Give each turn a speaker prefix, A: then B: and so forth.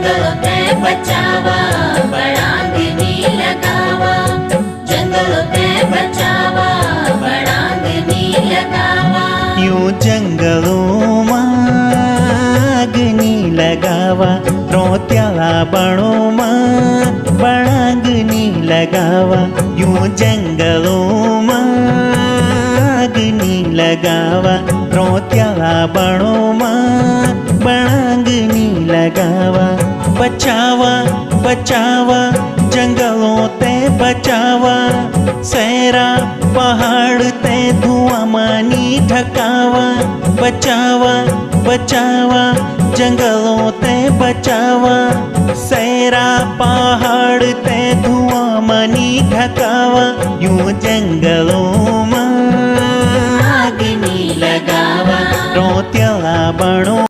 A: जंगलों ते बचावा बढ़ांगनी लगावा, जंगलों ते बचावा बढ़ांगनी लगावा।
B: यूं जंगलों में अग्नि लगावा, रोत्याला बणों में बढ़ांगनी लगावा। यूं जंगलों में अग्नि लगावा, रोत्याला बणों में बढ़ांगनी लगावा। बचावा बचावा जंगलों ते बचावा, सहरा पहाड़ ते धुआं मानी ठकावा। बचावा बचावा जंगलों ते बचावा, सहरा पहाड़ ते धुआं मानी ठकावा। यूं जंगलों में अग्नि लगावा, रोत्याला बणों